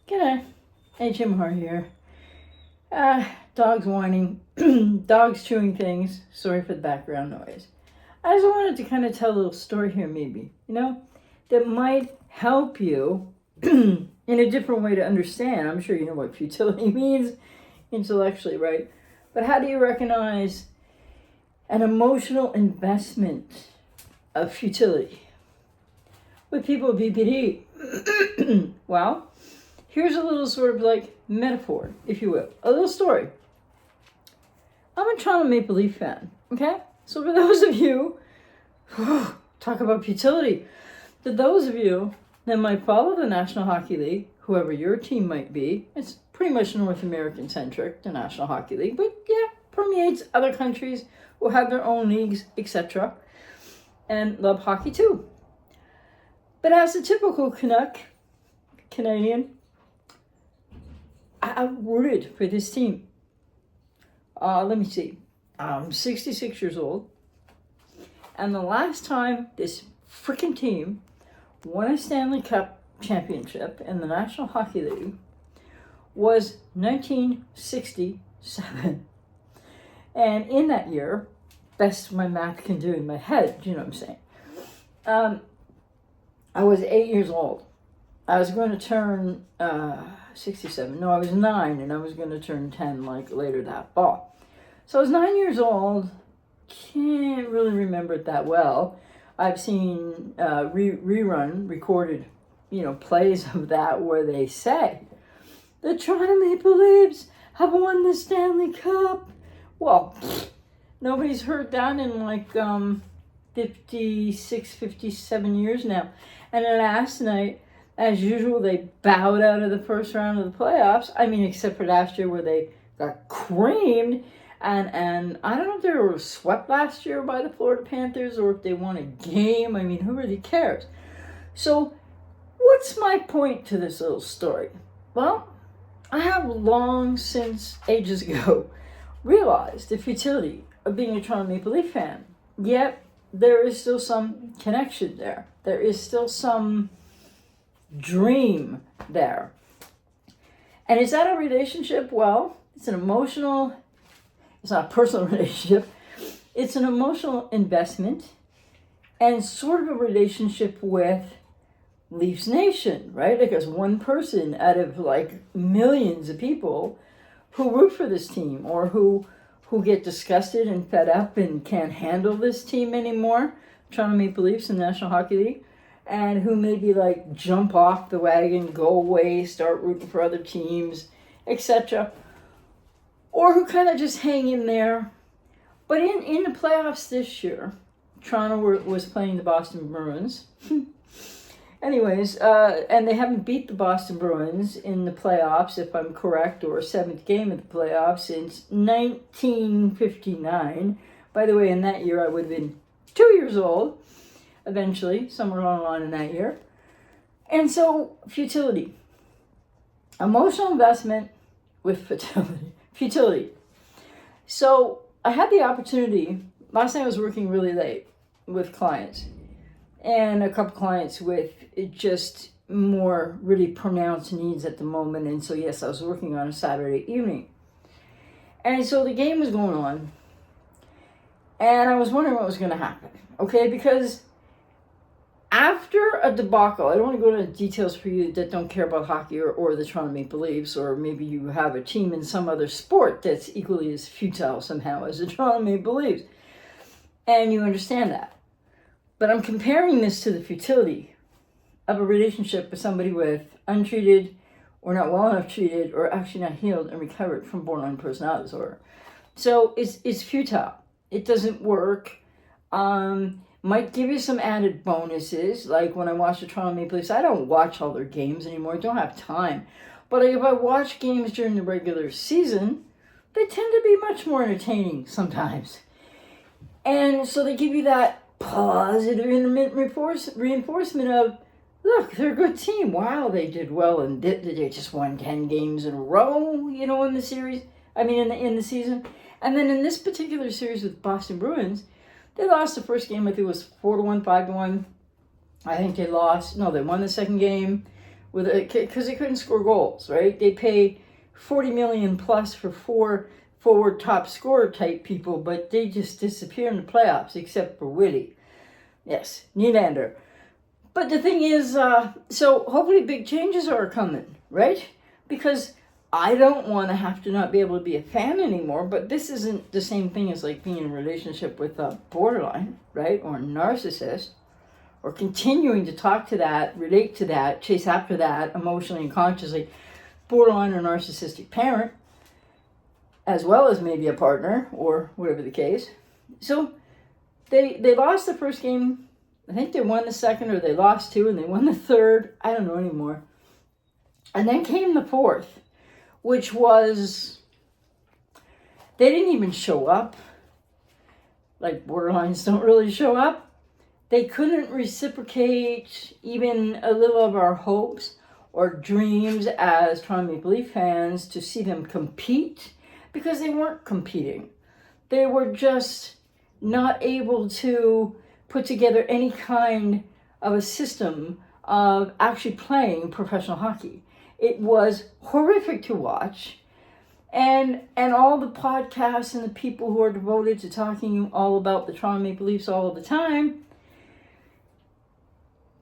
G'day, HMR here. Dogs whining, dogs chewing things. Sorry for the background noise. I just wanted to kind of tell a little story here, maybe, that might help you in a different way to understand. I'm sure you know what futility means intellectually, right? But how do you recognize an emotional investment of futility with people with BPD? Well, here's a little sort of like metaphor, if you will, a little story. I'm a Toronto Maple Leaf fan, okay? So for those of you, talk about futility, for those of you that might follow the National Hockey League, whoever your team might be, it's pretty much North American centric, the National Hockey League, but yeah, permeates other countries who have their own leagues, etc., and love hockey too. But as a typical Canadian, I rooted for this team. Let me see. I'm 66 years old. And the last time this freaking team won a Stanley Cup championship in the National Hockey League was 1967. And in that year, best my math can do in my head, you know what I'm saying? I was 8 years old. I was going to turn 67. No, I was 9, and I was going to turn 10 like later that fall. So I was 9 years old. Can't really remember it that well. I've seen recorded, plays of that where they say, the Toronto Maple Leafs have won the Stanley Cup. Well, nobody's heard that in like 56, 57 years now. And last night, as usual, they bowed out of the first round of the playoffs. I mean, except for last year where they got creamed. And I don't know if they were swept last year by the Florida Panthers or if they won a game. I mean, who really cares? So what's my point to this little story? Well, I have long since, ages ago, realized the futility of being a Toronto Maple Leaf fan. Yet there is still some connection there. There is still some dream there. And is that a relationship? Well, it's not a personal relationship. It's an emotional investment and sort of a relationship with Leafs Nation, right? Like as one person out of like millions of people who root for this team or who get disgusted and fed up and can't handle this team anymore, Toronto Maple Leafs and National Hockey League, and who maybe like jump off the wagon, go away, start rooting for other teams, etc. Or who kind of just hang in there. But in the playoffs this year, Toronto was playing the Boston Bruins. Anyways, and they haven't beat the Boston Bruins in the playoffs, if I'm correct, or seventh game of the playoffs since 1959. By the way, in that year, I would have been 2 years old, eventually, somewhere along the line in that year. And so, futility. Emotional investment with futility. So, I had the opportunity, last night I was working really late with clients, and a couple clients with just more really pronounced needs at the moment. And so, yes, I was working on a Saturday evening. And so the game was going on, and I was wondering what was going to happen, okay? Because after a debacle, I don't want to go into details for you that don't care about hockey or the Toronto Maple Leafs, or maybe you have a team in some other sport that's equally as futile somehow as the Toronto Maple Leafs, and you understand that. But I'm comparing this to the futility of a relationship with somebody with untreated or not well enough treated or actually not healed and recovered from borderline personality disorder. So it's futile. It doesn't work. Might give you some added bonuses. Like when I watch the Toronto Maple Leafs, I don't watch all their games anymore. I don't have time. But if I watch games during the regular season, they tend to be much more entertaining sometimes. And so they give you that positive intermittent reinforcement of, look, they're a good team. Wow, they did well, and they just won 10 games in a row, in the series. In the season. And then in this particular series with Boston Bruins, they lost the first game. I think it was 4-1, 5-1. I think they lost. No, they won the second game. because they couldn't score goals, right? They pay $40 million plus for 4 forward top scorer type people, but they just disappear in the playoffs, except for Willie. Yes, Nylander. But the thing is, so hopefully big changes are coming, right? Because I don't want to have to not be able to be a fan anymore, but this isn't the same thing as like being in a relationship with a borderline, right? Or a narcissist, or continuing to talk to that, relate to that, chase after that emotionally and consciously, borderline or narcissistic parent, as well as maybe a partner or whatever the case. So they lost the first game. I think they won the second, or they lost 2 and they won the third. I don't know anymore. And then came the fourth, which was, they didn't even show up. Like borderlines don't really show up. They couldn't reciprocate even a little of our hopes or dreams as Toronto Maple Leaf fans to see them compete, because they weren't competing. They were just not able to put together any kind of a system of actually playing professional hockey. It was horrific to watch. And all the podcasts and the people who are devoted to talking all about the Toronto Maple Leafs all the time,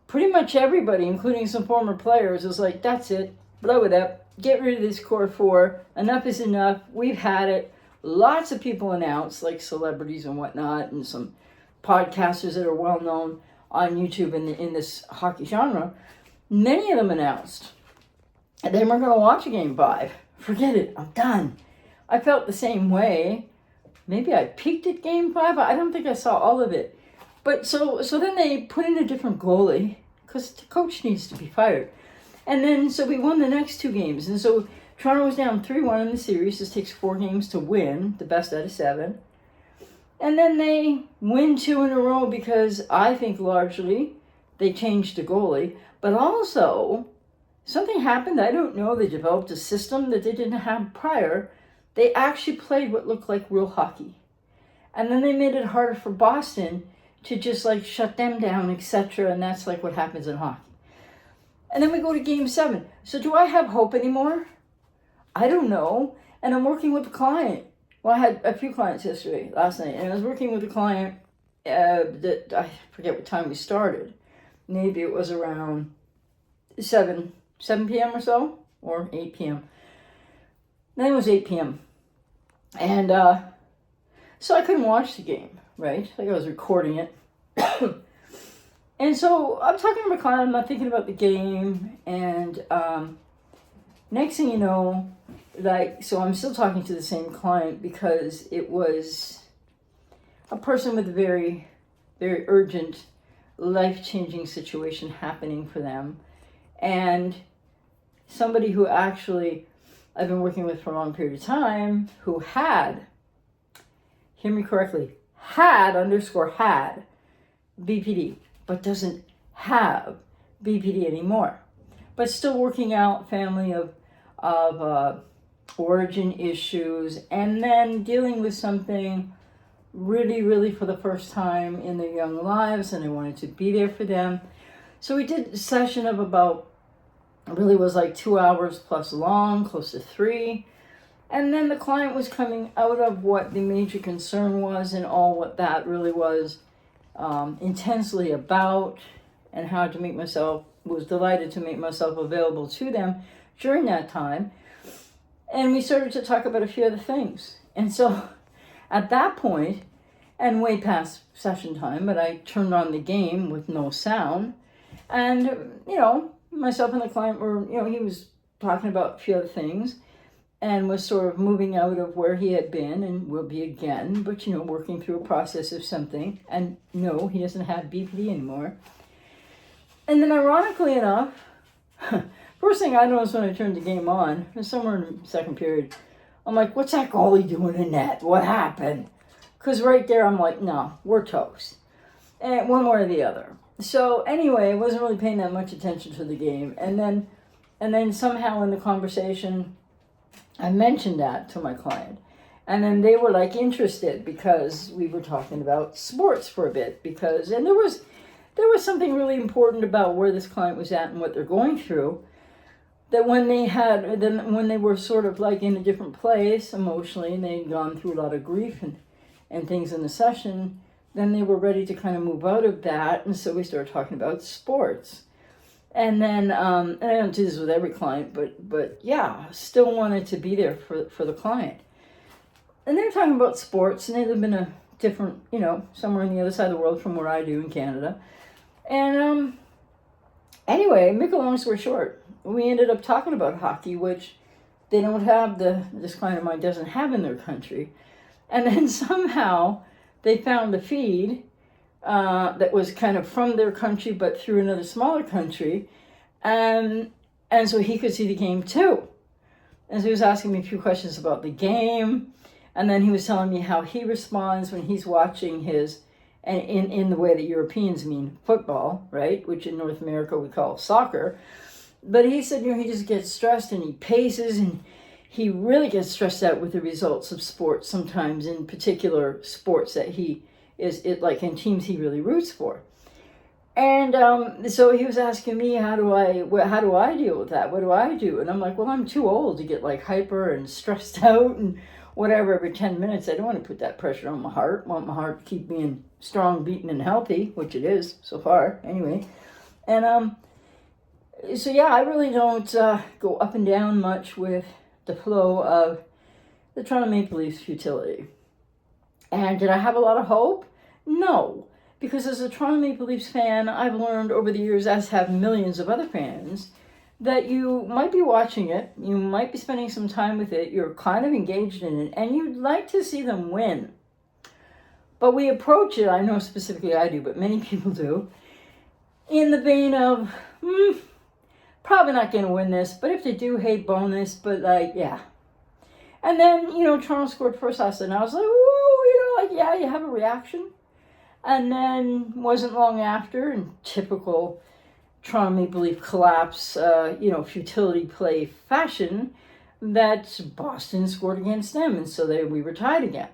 pretty much everybody, including some former players, is like, that's it, blow it up, get rid of this core 4, enough is enough, we've had it. Lots of people announced, like celebrities and whatnot, and some podcasters that are well known on YouTube in this hockey genre. Many of them announced they weren't going to watch a game 5. Forget it, I'm done. I felt the same way. Maybe I peaked at game 5. I don't think I saw all of it. But so then they put in a different goalie, because the coach needs to be fired. And then so we won the next 2 games. And so Toronto was down 3-1 in the series. This takes 4 games to win, the best out of 7. And then they win 2 in a row because I think largely they changed the goalie. But also, something happened, I don't know. They developed a system that they didn't have prior. They actually played what looked like real hockey. And then they made it harder for Boston to just like shut them down, etc. And that's like what happens in hockey. And then we go to game 7. So do I have hope anymore? I don't know. And I'm working with a client. Well, I had a few clients last night, and I was working with a client that I forget what time we started. Maybe it was around 7 p.m. or so, or 8 p.m. Then it was 8 p.m. And so I couldn't watch the game, right? Like I was recording it. And so I'm talking to my client, I'm not thinking about the game, and next thing you know, like, so I'm still talking to the same client because it was a person with a very, very urgent, life-changing situation happening for them. And somebody who actually I've been working with for a long period of time, who had, hear me correctly, had BPD, but doesn't have BPD anymore. But still working out family of origin issues, and then dealing with something really, really for the first time in their young lives, and I wanted to be there for them. So we did a session of about, it really was like 2 hours plus long, close to 3. And then the client was coming out of what the major concern was and all what that really was intensely about, and how to make myself, was delighted to make myself available to them during that time. And we started to talk about a few other things. And so at that point, and way past session time, but I turned on the game with no sound. And, myself and the client were, he was talking about a few other things and was sort of moving out of where he had been and will be again, but, working through a process of something. And no, he doesn't have BPD anymore. And then ironically enough, first thing I noticed when I turned the game on, it was somewhere in the second period, I'm like, what's that goalie doing in net? What happened? Because right there, I'm like, no, we're toast. And one way or the other. So anyway, I wasn't really paying that much attention to the game. And then somehow in the conversation, I mentioned that to my client. And then they were like interested because we were talking about sports for a bit. And there was something really important about where this client was at and what they're going through. that when they were sort of like in a different place emotionally, and they'd gone through a lot of grief and things in the session, then they were ready to kind of move out of that. And so we started talking about sports. And then, and I don't do this with every client, but yeah, still wanted to be there for the client. And they're talking about sports, and they live in a different, somewhere on the other side of the world from where I do in Canada. And anyway, make a long story short, we ended up talking about hockey, which they don't have, this client of mine doesn't have in their country. And then somehow they found a feed that was kind of from their country, but through another smaller country. And so he could see the game too. And so he was asking me a few questions about the game. And then he was telling me how he responds when he's watching his, and in the way that Europeans mean football, right? Which in North America we call soccer. But he said, he just gets stressed and he paces, and he really gets stressed out with the results of sports sometimes, in particular sports that he is like in teams he really roots for. And so he was asking me, how do I deal with that? What do I do? And I'm like, well, I'm too old to get like hyper and stressed out and whatever every 10 minutes. I don't want to put that pressure on my heart. I want my heart to keep being strong, beaten, and healthy, which it is so far anyway. And so yeah, I really don't go up and down much with the flow of the Toronto Maple Leafs futility. And did I have a lot of hope? No, because as a Toronto Maple Leafs fan, I've learned over the years, as have millions of other fans, that you might be watching it, you might be spending some time with it, you're kind of engaged in it, and you'd like to see them win. But we approach it, I know specifically I do, but many people do, in the vein of, probably not going to win this, but if they do, hey, bonus, but like, yeah. And then, Toronto scored first last night, and I was like, ooh, yeah, you have a reaction. And then wasn't long after, in typical Toronto Maple Leaf collapse, futility play fashion, that Boston scored against them, and so we were tied again.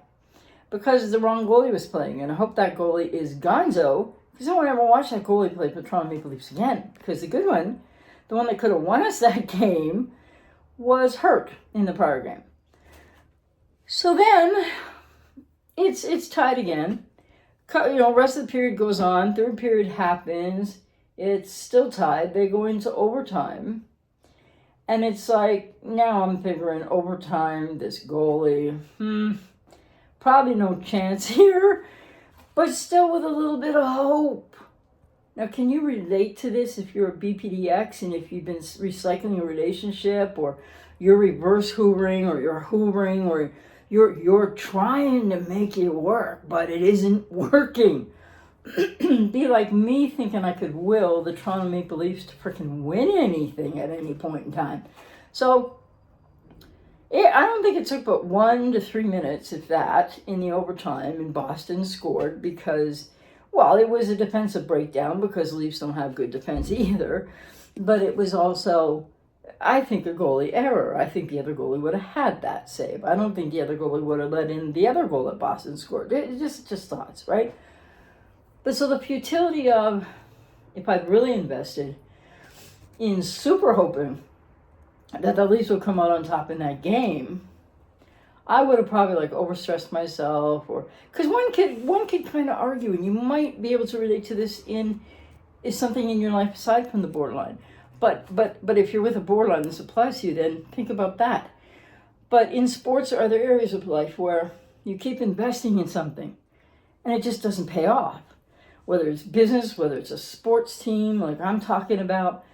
Because the wrong goalie was playing, and I hope that goalie is Gonzo, because I won't ever watch that goalie play for Toronto Maple Leafs again, because the good one, the one that could have won us that game, was hurt in the prior game. So then, it's tied again. Rest of the period goes on. Third period happens. It's still tied. They go into overtime. And it's like, now I'm figuring overtime, this goalie, probably no chance here, but still with a little bit of hope. Now, can you relate to this if you're a BPDX and if you've been recycling a relationship, or you're reverse hoovering, or you're hoovering, or you're trying to make it work, but it isn't working? Be like me thinking I could will the Toronto Maple Leafs to freaking win anything at any point in time. So I don't think it took but 1 to 3 minutes, if that, in the overtime, and Boston scored because, well, it was a defensive breakdown because the Leafs don't have good defense either, but it was also, I think, a goalie error. I think the other goalie would have had that save. I don't think the other goalie would have let in the other goal that Boston scored. It's just thoughts, right? But so the futility of, if I'd really invested in super hoping that the Leafs would come out on top in that game, I would have probably overstressed myself, or because one could kind of argue, and you might be able to relate to this is something in your life aside from the borderline. But if you're with a borderline, this applies to you, then think about that. But in sports or other areas of life where you keep investing in something and it just doesn't pay off, whether it's business, whether it's a sports team like I'm talking about,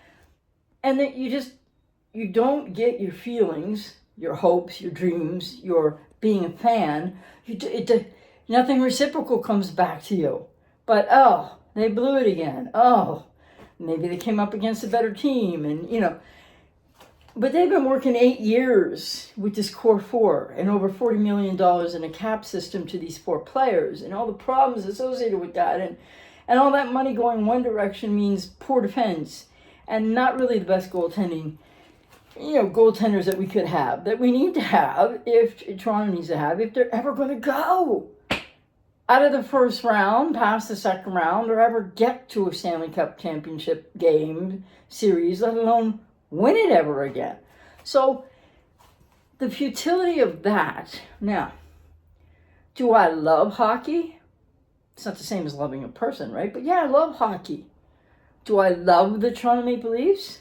and that you don't get your feelings, your hopes, your dreams, your being a fan, nothing reciprocal comes back to you. But, oh, they blew it again. Oh, maybe they came up against a better team, and, But they've been working 8 years with this core four, and over $40 million in a cap system to these 4 players, and all the problems associated with that, and all that money going one direction means poor defense, and not really the best goaltending, goaltenders that we could have, that we need to have, if Toronto needs to have, if they're ever going to go out of the first round, past the second round, or ever get to a Stanley Cup championship game series, let alone win it ever again. So the futility of that. Now, do I love hockey? It's not the same as loving a person, right? But yeah, I love hockey. Do I love the Toronto Maple Leafs?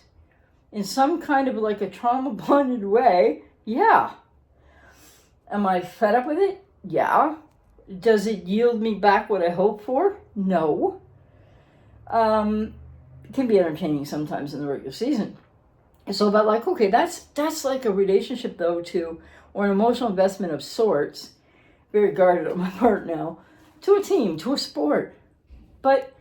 In some kind of like a trauma-bonded way, yeah. Am I fed up with it? Yeah. Does it yield me back what I hoped for? No. It can be entertaining sometimes in the regular season. So, but like, okay, that's like a relationship though to, or an emotional investment of sorts, very guarded on my part now, to a team, to a sport. But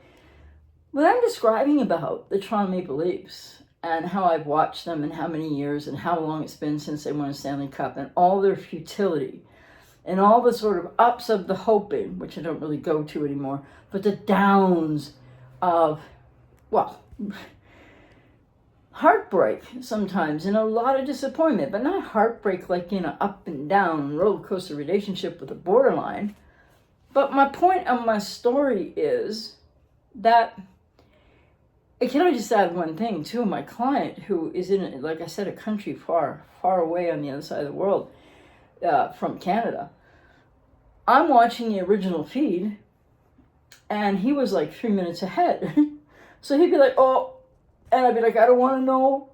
when I'm describing about the Toronto Maple Leafs and how I've watched them and how many years and how long it's been since they won a Stanley Cup and all their futility and all the sort of ups of the hoping, which I don't really go to anymore, but the downs of, well, heartbreak sometimes and a lot of disappointment, but not heartbreak like in an up and down roller coaster relationship with a borderline. But my point of my story is that I can only just add one thing too. My client, who is in, like I said, a country far, far away on the other side of the world from Canada, I'm watching the original feed, and he was like 3 minutes ahead. So he'd be like, oh, and I'd be like, I don't want to know.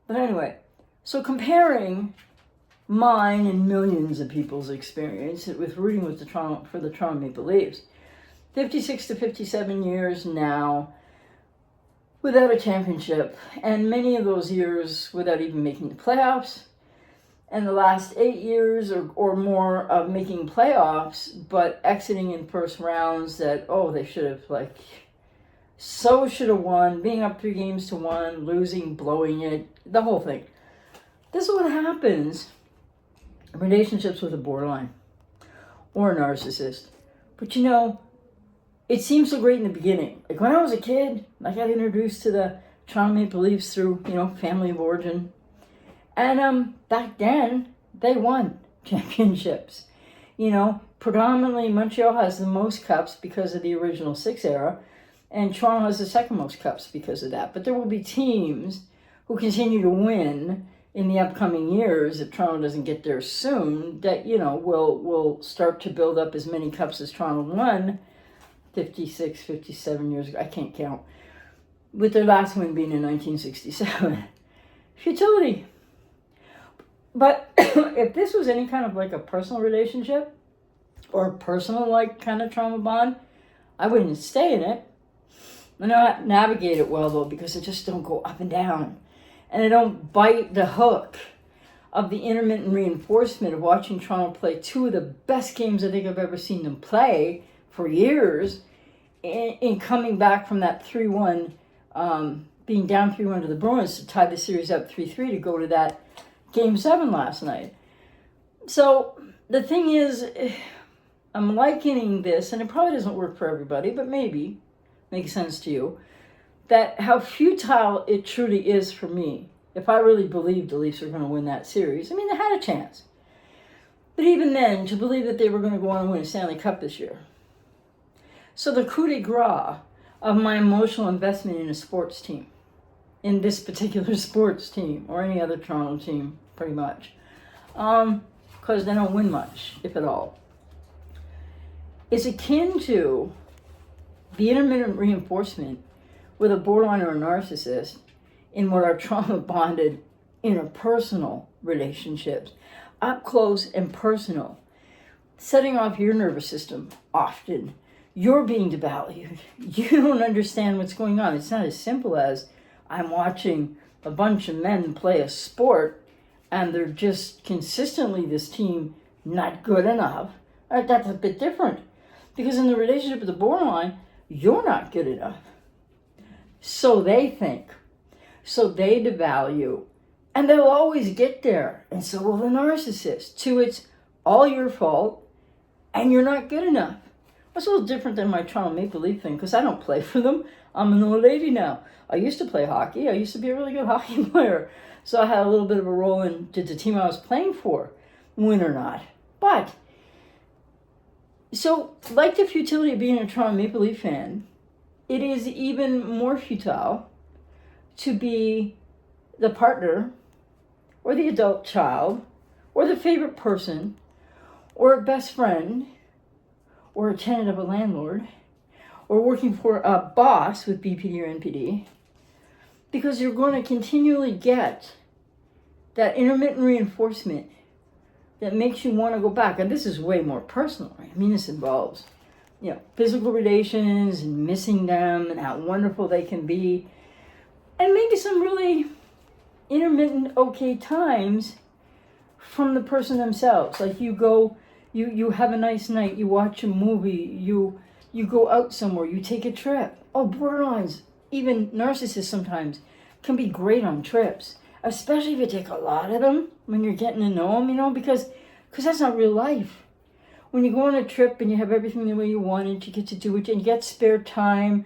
But anyway, so comparing mine and millions of people's experience with rooting with for the Toronto Maple Leafs, 56 to 57 years now, without a championship, and many of those years without even making the playoffs, and the last 8 years or more of making playoffs, but exiting in first rounds that, they should have, should have won, being up 3-1, losing, blowing it, the whole thing. This is what happens in relationships with a borderline or a narcissist. But it seems so great in the beginning. Like when I was a kid, I got introduced to the Toronto Maple Leafs through, family of origin. And back then, they won championships. Predominantly Montreal has the most cups because of the original 6 era, and Toronto has the second most cups because of that. But there will be teams who continue to win in the upcoming years, if Toronto doesn't get there soon, that, will start to build up as many cups as Toronto won 56, 57 years ago. I can't count. With their last win being in 1967. Futility. But if this was any kind of like a personal relationship or a personal kind of trauma bond, I wouldn't stay in it. I know how to navigate it well though, because I just don't go up and down. And I don't bite the hook of the intermittent reinforcement of watching Toronto play two of the best games I think I've ever seen them play for years, in coming back from that 3-1, being down 3-1 to the Bruins to tie the series up 3-3 to go to that Game 7 last night. So the thing is, I'm likening this, and it probably doesn't work for everybody, but maybe makes sense to you, that how futile it truly is for me. If I really believed the Leafs were going to win that series, I mean, they had a chance. But even then, to believe that they were going to go on and win a Stanley Cup this year. So the coup de grace of my emotional investment in a sports team, in this particular sports team, or any other Toronto team, pretty much, because they don't win much, if at all, is akin to the intermittent reinforcement with a borderline or a narcissist in what are trauma-bonded interpersonal relationships, up close and personal, setting off your nervous system often. You're being devalued. You don't understand what's going on. It's not as simple as I'm watching a bunch of men play a sport and they're just consistently, this team, not good enough. That's a bit different. Because in the relationship with the borderline, you're not good enough. So they think. So they devalue. And they'll always get there. And so will the narcissist. Too, it's all your fault and you're not good enough. That's a little different than my Toronto Maple Leaf thing, because I don't play for them. I'm an old lady now. I used to play hockey. I used to be a really good hockey player. So I had a little bit of a role in, did the team I was playing for win or not? But, so like the futility of being a Toronto Maple Leaf fan, it is even more futile to be the partner, or the adult child, or the favorite person, or a best friend, or a tenant of a landlord, or working for a boss with BPD or NPD, because you're going to continually get that intermittent reinforcement that makes you want to go back. And this is way more personal, right? I mean, this involves, physical relations and missing them and how wonderful they can be. And maybe some really intermittent okay times from the person themselves. Like you go, you have a nice night, you watch a movie, you go out somewhere, you take a trip. Oh, borderlines, even narcissists sometimes, can be great on trips. Especially if you take a lot of them when you're getting to know them, because that's not real life. When you go on a trip and you have everything the way you want it, you get to do it, and you get spare time,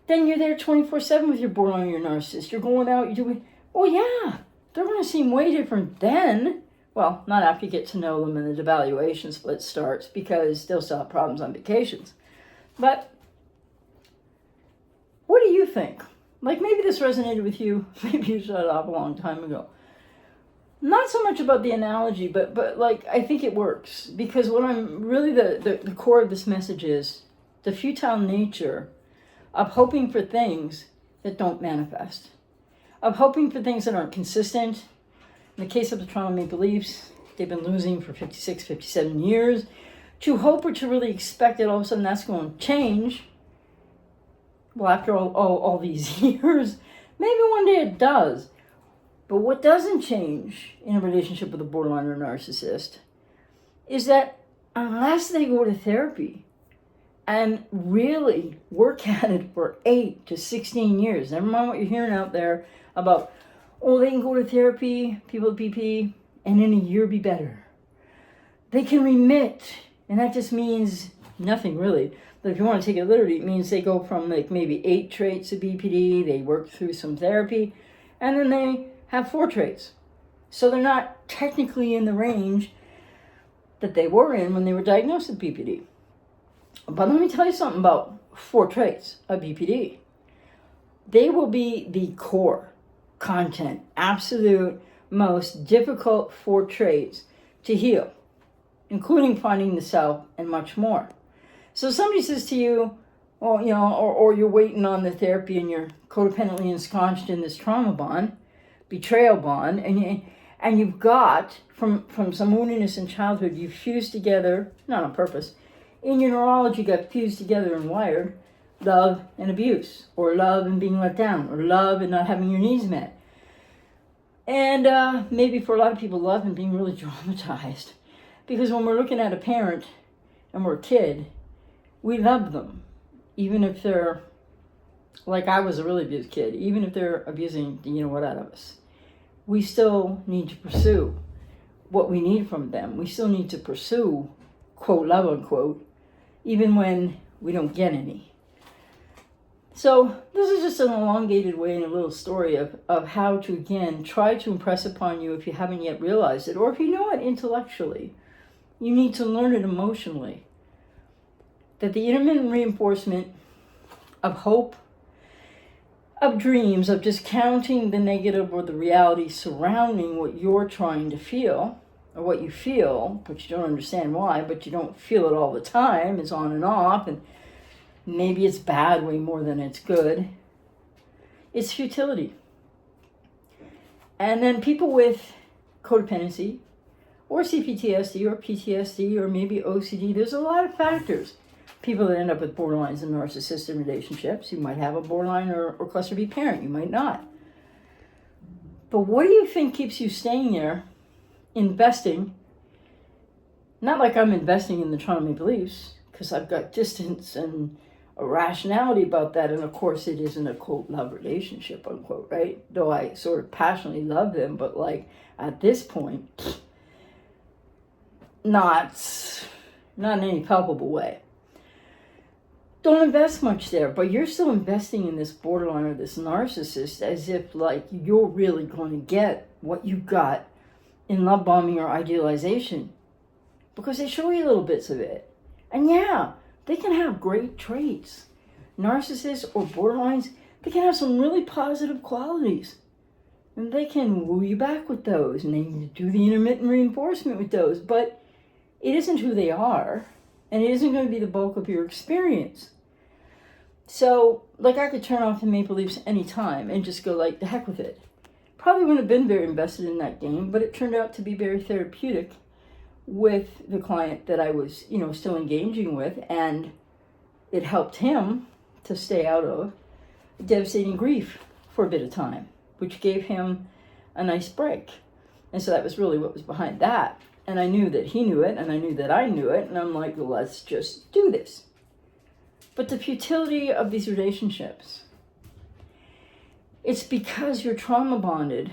then you're there 24/7 with your borderline or your narcissist. You're going out, you're doing, oh yeah, they're going to seem way different then. Well, not after you get to know them and the devaluation split starts, because they'll still have problems on vacations. But what do you think? Like, maybe this resonated with you. Maybe you shut it off a long time ago. Not so much about the analogy, but like, I think it works. Because what I'm really, the core of this message is the futile nature of hoping for things that don't manifest. Of hoping for things that aren't consistent. In the case of the Toronto Maple Leafs, they've been losing for 56, 57 years. To hope or to really expect that all of a sudden that's going to change. Well, after all these years, maybe one day it does. But what doesn't change in a relationship with a borderline or narcissist is that unless they go to therapy and really work at it for 8 to 16 years, never mind what you're hearing out there about, they can go to therapy, people with BP, and in a year be better. They can remit, and that just means nothing really. But if you want to take it literally, it means they go from like maybe 8 traits of BPD, they work through some therapy, and then they have 4 traits. So they're not technically in the range that they were in when they were diagnosed with BPD. But let me tell you something about 4 traits of BPD. They will be the core content, absolute most difficult 4 traits to heal, including finding the self and much more. So somebody says to you, or you're waiting on the therapy and you're codependently ensconced in this trauma bond, betrayal bond, and you've got, from some woundedness in childhood, you've fused together, not on purpose, in your neurology got fused together and wired, love and abuse, or love and being let down, or love and not having your needs met. And maybe for a lot of people, love and being really traumatized. Because when we're looking at a parent and we're a kid, we love them, even if they're, like I was a really abused kid, even if they're abusing out of us. We still need to pursue what we need from them. We still need to pursue, quote, love, unquote, even when we don't get any. So this is just an elongated way and a little story of how to, again, try to impress upon you, if you haven't yet realized it, or if you know it intellectually, you need to learn it emotionally, that the intermittent reinforcement of hope, of dreams, of discounting the negative or the reality surrounding what you're trying to feel, or what you feel, but you don't understand why, but you don't feel it all the time, it's on and off, and maybe it's bad way more than it's good. It's futility. And then people with codependency, or CPTSD, or PTSD, or maybe OCD, there's a lot of factors. People that end up with borderlines and narcissistic relationships, you might have a borderline or cluster B parent, you might not. But what do you think keeps you staying there, investing? Not like I'm investing in the Toronto Maple Leafs, because I've got distance and a rationality about that, and of course it isn't a quote love relationship, unquote, right? Though I sort of passionately love them, but like at this point, not in any palpable way. Don't invest much there, but you're still investing in this borderline or this narcissist as if like you're really going to get what you got in love bombing or idealization, because they show you little bits of it. And yeah, they can have great traits. Narcissists or borderlines, they can have some really positive qualities. And they can woo you back with those, and they do the intermittent reinforcement with those, but it isn't who they are, and it isn't going to be the bulk of your experience. So, like, I could turn off the Maple Leafs anytime and just go, like, the heck with it. Probably wouldn't have been very invested in that game, but it turned out to be very therapeutic with the client that I was, still engaging with, and it helped him to stay out of devastating grief for a bit of time, which gave him a nice break. And so that was really what was behind that. And I knew that he knew it, and I knew that I knew it, and I'm like, well, let's just do this. But the futility of these relationships, it's because you're trauma bonded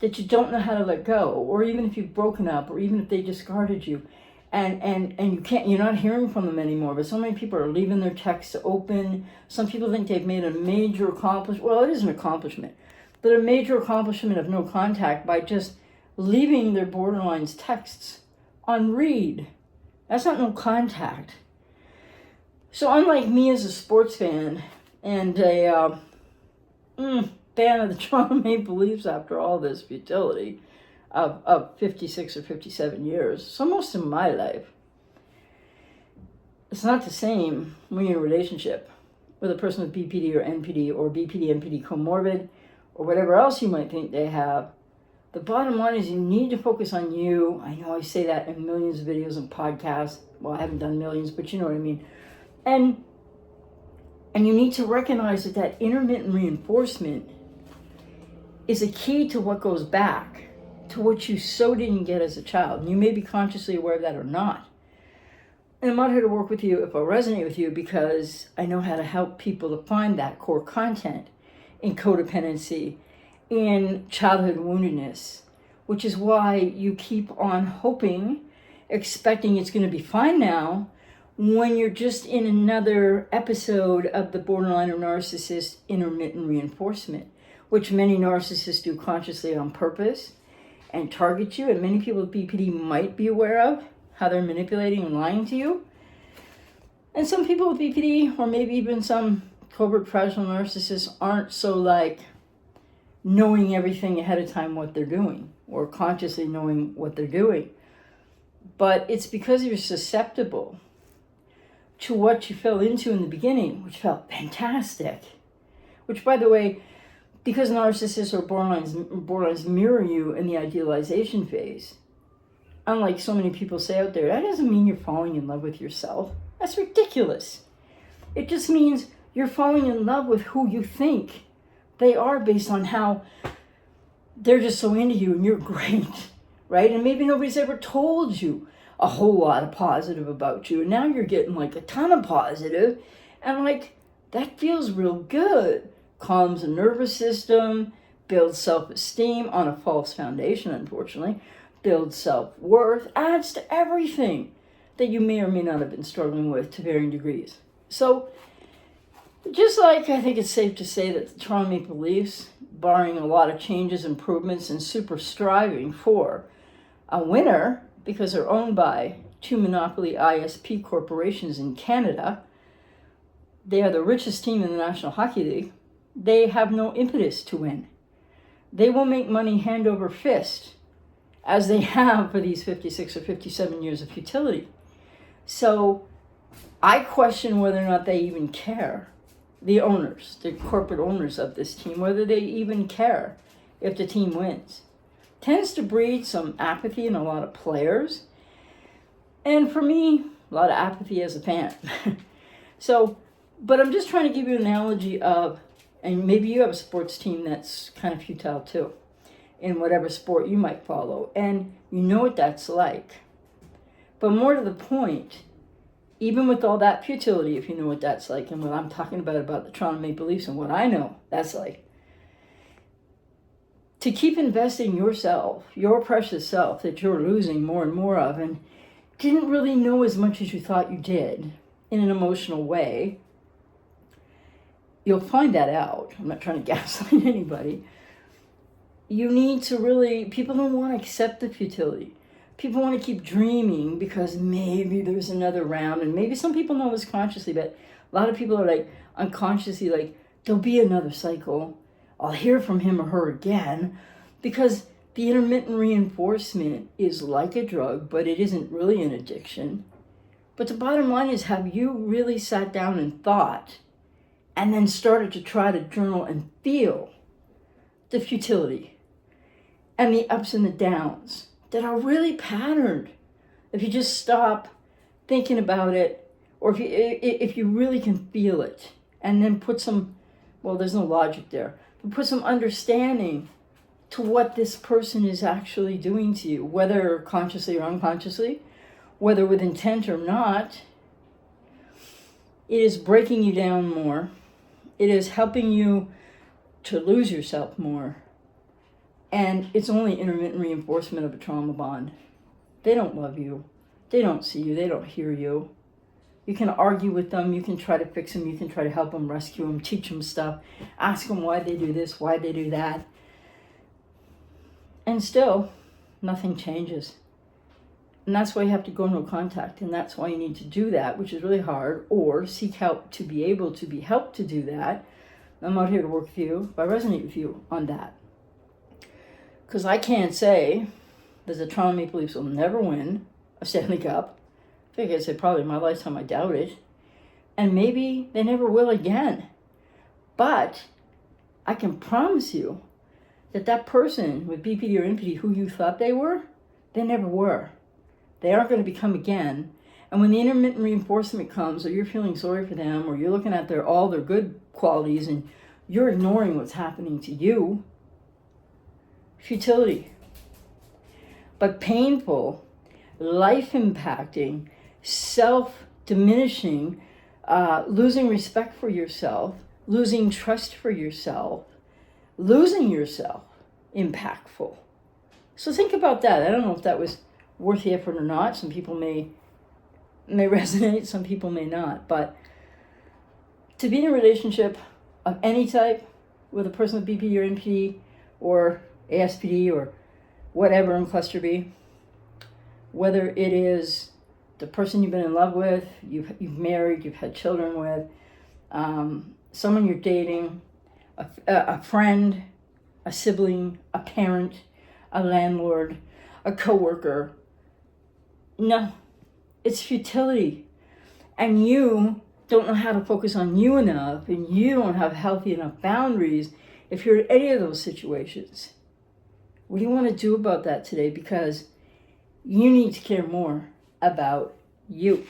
that you don't know how to let go, or even if you've broken up, or even if they discarded you, and you're not hearing from them anymore. But so many people are leaving their texts open. Some people think they've made a major accomplishment. Well, it is an accomplishment, but a major accomplishment of no contact by just leaving their borderlines texts on read. That's not no contact. So unlike me as a sports fan and a fan of the Toronto Maple Leafs after all this futility of 56 or 57 years, so most of my life, it's not the same when you're in a relationship with a person with BPD or NPD or BPD, NPD comorbid, or whatever else you might think they have. The bottom line is you need to focus on you. I know I say that in millions of videos and podcasts. Well, I haven't done millions, but you know what I mean. And you need to recognize that intermittent reinforcement is a key to what goes back, to what you so didn't get as a child. And you may be consciously aware of that or not. And I'm not here to work with you if I resonate with you, because I know how to help people to find that core content in codependency, in childhood woundedness, which is why you keep on hoping, expecting it's going to be fine now, when you're just in another episode of the borderline or narcissist intermittent reinforcement, which many narcissists do consciously on purpose and target you, and many people with BPD might be aware of how they're manipulating and lying to you. And some people with BPD, or maybe even some covert professional narcissists, aren't so like knowing everything ahead of time what they're doing, or consciously knowing what they're doing. But it's because you're susceptible to what you fell into in the beginning, which felt fantastic. Which, by the way, because narcissists or borderlines mirror you in the idealization phase, unlike so many people say out there, that doesn't mean you're falling in love with yourself. That's ridiculous. It just means you're falling in love with who you think they are based on how they're just so into you and you're great, right? And maybe nobody's ever told you a whole lot of positive about you, and now you're getting like a ton of positive, and like that feels real good. Calms the nervous system, builds self-esteem on a false foundation, unfortunately, builds self-worth, adds to everything that you may or may not have been struggling with to varying degrees. So just like I think it's safe to say that the Toronto Maple Leafs, barring a lot of changes, improvements, and super striving for a winner, because they're owned by two monopoly ISP corporations in Canada, they are the richest team in the National Hockey League. They have no impetus to win. They will make money hand over fist, as they have for these 56 or 57 years of futility. So I question whether or not they even care. The owners, the corporate owners of this team, whether they even care if the team wins. Tends to breed some apathy in a lot of players. And for me, a lot of apathy as a fan. So, but I'm just trying to give you an analogy of, and maybe you have a sports team that's kind of futile too, in whatever sport you might follow. And you know what that's like. But more to the point, even with all that futility, if you know what that's like, and what I'm talking about the Toronto Maple Leafs and what I know that's like, to keep investing yourself, your precious self that you're losing more and more of, and didn't really know as much as you thought you did in an emotional way, you'll find that out. I'm not trying to gaslight anybody. You need to really, people don't want to accept the futility. People want to keep dreaming because maybe there's another round, and maybe some people know this consciously, but a lot of people are like unconsciously like, there'll be another cycle. I'll hear from him or her again, because the intermittent reinforcement is like a drug, but it isn't really an addiction. But the bottom line is, have you really sat down and thought and then started to try to journal and feel the futility and the ups and the downs that are really patterned? If you just stop thinking about it, or if you really can feel it, and then put some, well, there's no logic there, but put some understanding to what this person is actually doing to you, whether consciously or unconsciously, whether with intent or not. It is breaking you down more. It is helping you to lose yourself more. And it's only intermittent reinforcement of a trauma bond. They don't love you. They don't see you. They don't hear you. You can argue with them. You can try to fix them. You can try to help them, rescue them, teach them stuff, ask them why they do this, why they do that. And still, nothing changes. And that's why you have to go no contact. And that's why you need to do that, which is really hard, or seek help to be able to be helped to do that. I'm out here to work with you, if I resonate with you on that. Because I can't say that the Toronto Maple Leafs will never win a Stanley Cup. I think I'd say probably in my lifetime, I doubt it. And maybe they never will again. But I can promise you that that person with BPD or NPD who you thought they were, they never were. They aren't going to become again. And when the intermittent reinforcement comes, or you're feeling sorry for them, or you're looking at all their good qualities and you're ignoring what's happening to you, futility. But painful, life-impacting, self-diminishing, losing respect for yourself, losing trust for yourself, losing yourself, impactful. So think about that. I don't know if that was worth the effort or not. Some people may resonate, some people may not. But to be in a relationship of any type with a person with BPD or NPD or ASPD or whatever in cluster B, whether it is the person you've been in love with, you've married, you've had children with, someone you're dating, a friend, a sibling, a parent, a landlord, a coworker. No, it's futility. And you don't know how to focus on you enough, and you don't have healthy enough boundaries if you're in any of those situations. What do you want to do about that today? Because you need to care more about you.